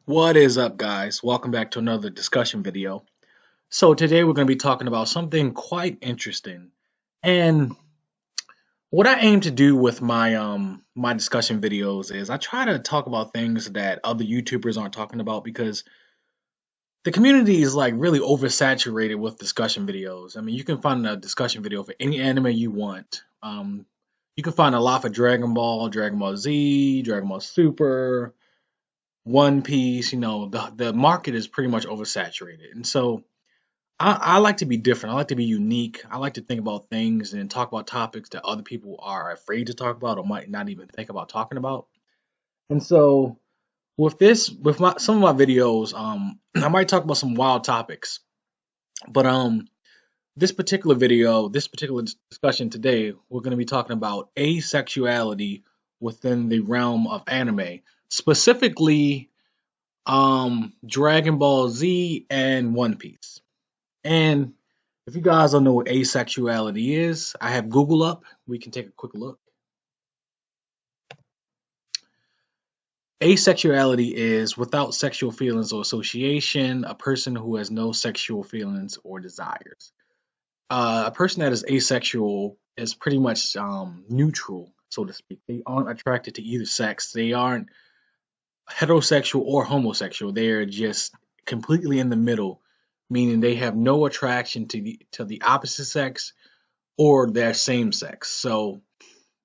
What is up, guys? Welcome back to another discussion video. So today we're going to be talking about something quite interesting. And what I aim to do with my discussion videos is I try to talk about things that other YouTubers aren't talking about because the community is like really oversaturated with discussion videos. I mean, you can find a discussion video for any anime you want. You can find a lot for Dragon Ball Z, Dragon Ball Super, One Piece. The market is pretty much oversaturated, and so I like to be different. I like to be unique. I like to think about things and talk about topics that other people are afraid to talk about or might not even think about talking about. And so with some of my videos, I might talk about some wild topics. But this particular discussion today, we're going to be talking about asexuality within the realm of anime, specifically Dragon Ball Z and One Piece. And if you guys don't know what asexuality is, I have Google up. We can take a quick look. Asexuality is without sexual feelings or association, a person who has no sexual feelings or desires. A person that is asexual is pretty much neutral, so to speak. They aren't attracted to either sex. They aren't heterosexual or homosexual. They're just completely in the middle, meaning they have no attraction to the opposite sex or their same sex. So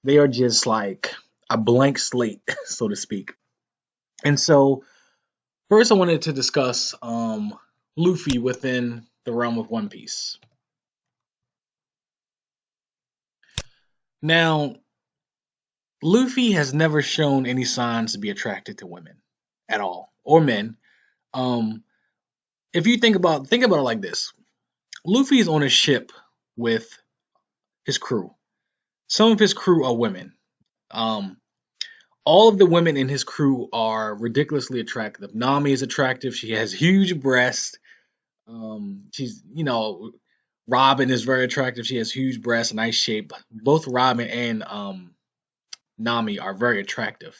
they are just like a blank slate, so to speak. And so first I wanted to discuss Luffy within the realm of One Piece. Now, Luffy has never shown any signs to be attracted to women at all, or men. Um, if you think about it like this, Luffy is on a ship with his crew. Some of his crew are women. Um, all of the women in his crew are ridiculously attractive. Nami is attractive. She has huge breasts. She's Robin is very attractive. She has huge breasts, nice shape. Both Robin and Nami are very attractive.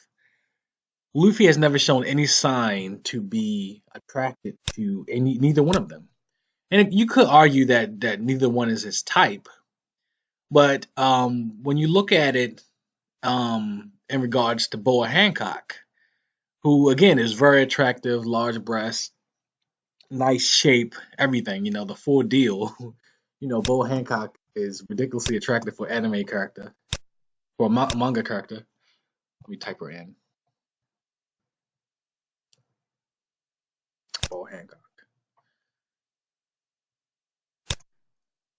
Luffy has never shown any sign to be attracted to neither one of them. And you could argue that neither one is his type, but when you look at it in regards to Boa Hancock, who again is very attractive, large breasts, nice shape, everything, the full deal. Boa Hancock is ridiculously attractive for anime character, for a manga character. Let me type her in. Boa Hancock.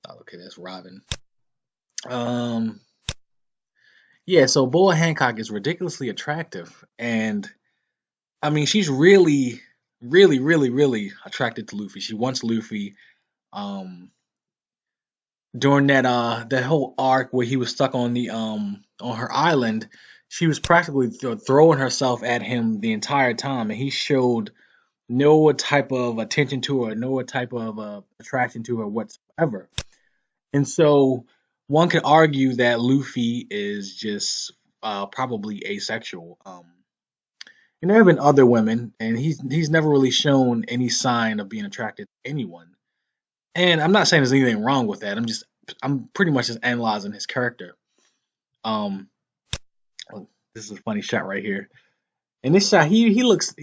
Oh, okay, that's Robin. Um, yeah, so Boa Hancock is ridiculously attractive, and I mean, she's really, really, really, really attracted to Luffy. She wants Luffy. Um, during that whole arc where he was stuck on her island, she was practically throwing herself at him the entire time, and he showed no type of attention to her, no type of attraction to her whatsoever. And so one could argue that Luffy is just probably asexual. And there have been other women, and he's never really shown any sign of being attracted to anyone. And I'm not saying there's anything wrong with that. I'm pretty much just analyzing his character. Um, oh, this is a funny shot right here. In this shot, he looks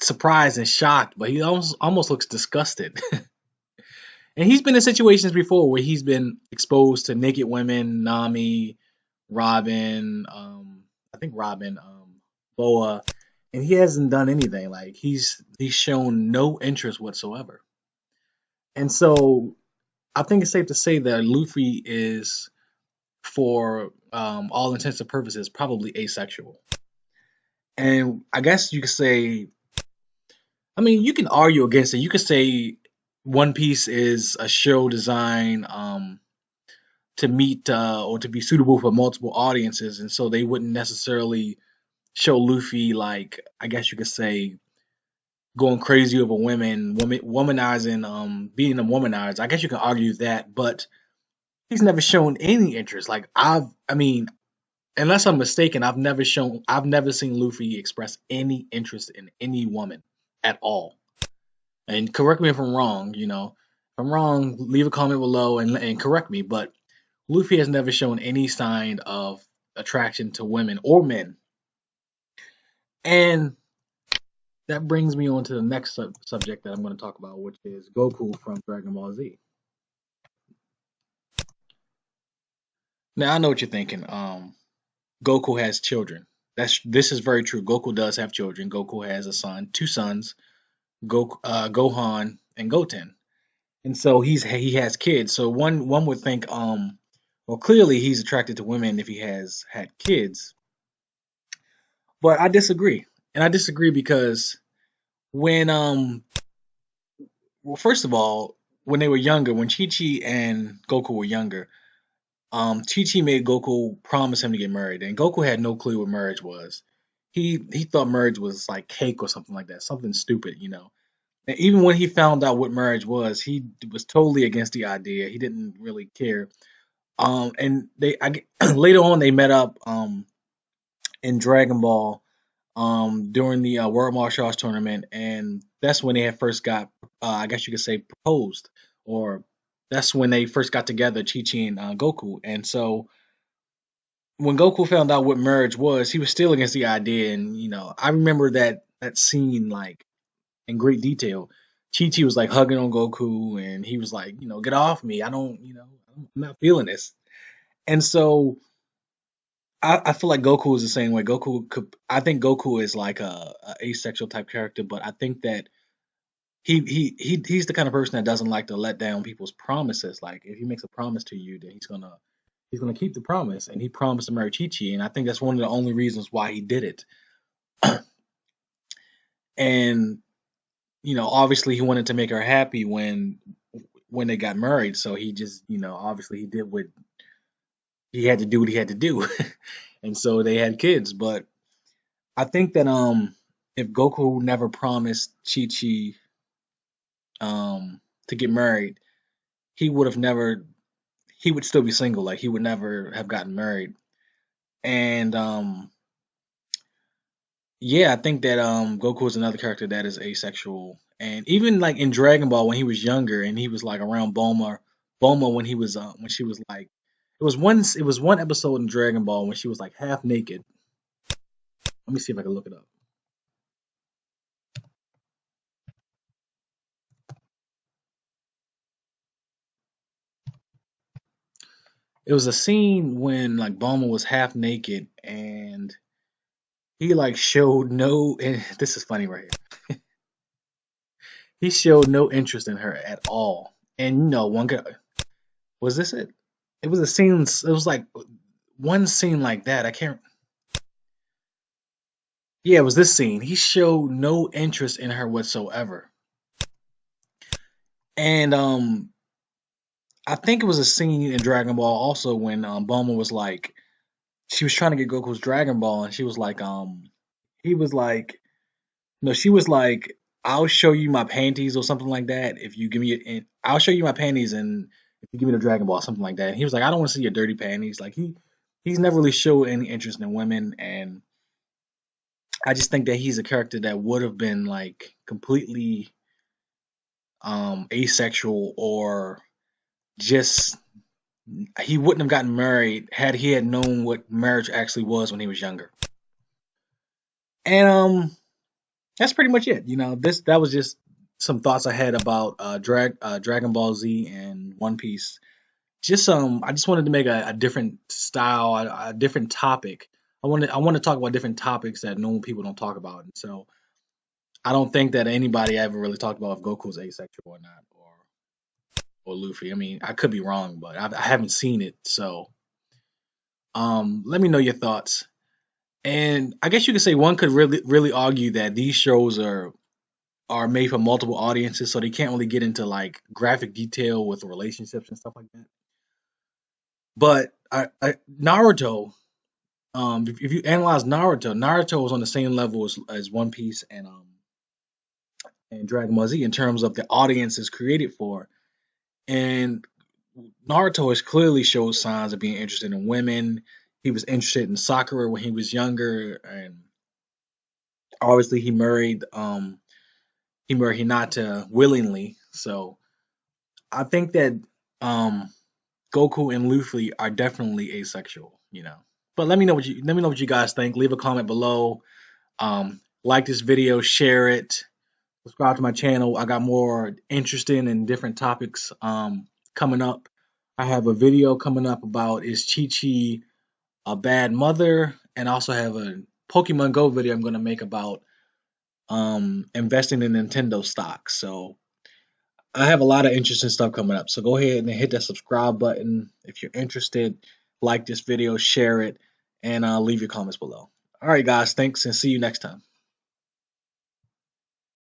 surprised and shocked, but he almost looks disgusted. And he's been in situations before where he's been exposed to naked women, Nami, Robin, I think Robin, Boa, and he hasn't done anything. Like he's shown no interest whatsoever. And so I think it's safe to say that Luffy is, for all intents and purposes, probably asexual. And I guess you could say, I mean, you can argue against it. You could say One Piece is a show design to meet or to be suitable for multiple audiences, and so they wouldn't necessarily show Luffy, like, I guess you could say, going crazy over womanizing, being a womanizer. I guess you can argue that, but he's never shown any interest. Like I mean, unless I'm mistaken, I've never seen Luffy express any interest in any woman at all. And correct me if I'm wrong. If I'm wrong, leave a comment below and correct me. But Luffy has never shown any sign of attraction to women or men. And that brings me on to the next subject that I'm going to talk about, which is Goku from Dragon Ball Z. Now I know what you're thinking. Goku has children. This is very true. Goku does have children. Goku has a son, two sons, Gohan and Goten, and so he has kids. So one would think, well, clearly he's attracted to women if he has had kids. But I disagree, and I disagree because when well, first of all, when they were younger, when Chi Chi and Goku were younger, Chi Chi made Goku promise him to get married, and Goku had no clue what marriage was. He thought marriage was like cake or something like that, something stupid. And even when he found out what marriage was, he was totally against the idea. He didn't really care. And later on they met up in Dragon Ball during the World Martial Arts tournament, and that's when they had first got, I guess you could say, proposed, or that's when they first got together, Chi Chi and Goku. And so when Goku found out what marriage was, he was still against the idea. And I remember that scene like in great detail. Chi Chi was like hugging on Goku, and he was like, get off me! I don't, I'm not feeling this. And so I feel like Goku is the same way. I think Goku is like a asexual type character, but I think that he's the kind of person that doesn't like to let down people's promises. Like if he makes a promise to you, then he's gonna keep the promise, and he promised to marry Chi Chi, and I think that's one of the only reasons why he did it. And obviously he wanted to make her happy when they got married, so he just obviously he did what he had to do, what he had to do, and so they had kids. But I think that if Goku never promised Chi Chi to get married, he would have never he would still be single. Like he would never have gotten married. And yeah, I think that Goku is another character that is asexual. And even like in Dragon Ball when he was younger and he was like around Bulma when when she was like it was one episode in Dragon Ball when she was like half naked. Let me see if I can look it up. It was a scene when like Bulma was half naked and he like showed no and this is funny right here. He showed no interest in her at all. And one guy was this it? It was a scene. It was like one scene like that. I can't. Yeah, it was this scene. He showed no interest in her whatsoever. And I think it was a scene in Dragon Ball also when Bulma was like, she was trying to get Goku's Dragon Ball, and she was like, he was like, no, she was like, I'll show you my panties or something like that if you give me it. And I'll show you my panties and if you give me the Dragon Ball, something like that. And he was like, I don't want to see your dirty panties. Like he's never really showed any interest in women, and I just think that he's a character that would have been like completely asexual, or just he wouldn't have gotten married had he had known what marriage actually was when he was younger. And that's pretty much it. This that was just some thoughts I had about Dragon Ball Z and One Piece. Just I just wanted to make a different style, a different topic. I want to talk about different topics that normal people don't talk about. And so I don't think that anybody ever really talked about if Goku's asexual or not, or Luffy. I mean, I could be wrong, but I haven't seen it. So let me know your thoughts. And I guess you could say one could really argue that these shows are made for multiple audiences, so they can't really get into like graphic detail with relationships and stuff like that. But Naruto, if you analyze Naruto was on the same level as One Piece and Dragon Ball Z in terms of the audience is created for. And Naruto has clearly showed signs of being interested in women. he was interested in soccer when he was younger, and obviously he married Hinata willingly. So I think that um Goku and Luffy are definitely asexual, you know. But let me know what you guys think. Leave a comment below. Like this video, share it, subscribe to my channel. I got more interesting and different topics coming up. I have a video coming up about is Chi Chi a bad mother, and I also have a Pokemon Go video I'm gonna make about investing in Nintendo stocks. So I have a lot of interesting stuff coming up. So go ahead and hit that subscribe button if you're interested. Like this video, share it, and leave your comments below. All right, guys. Thanks, and see you next time.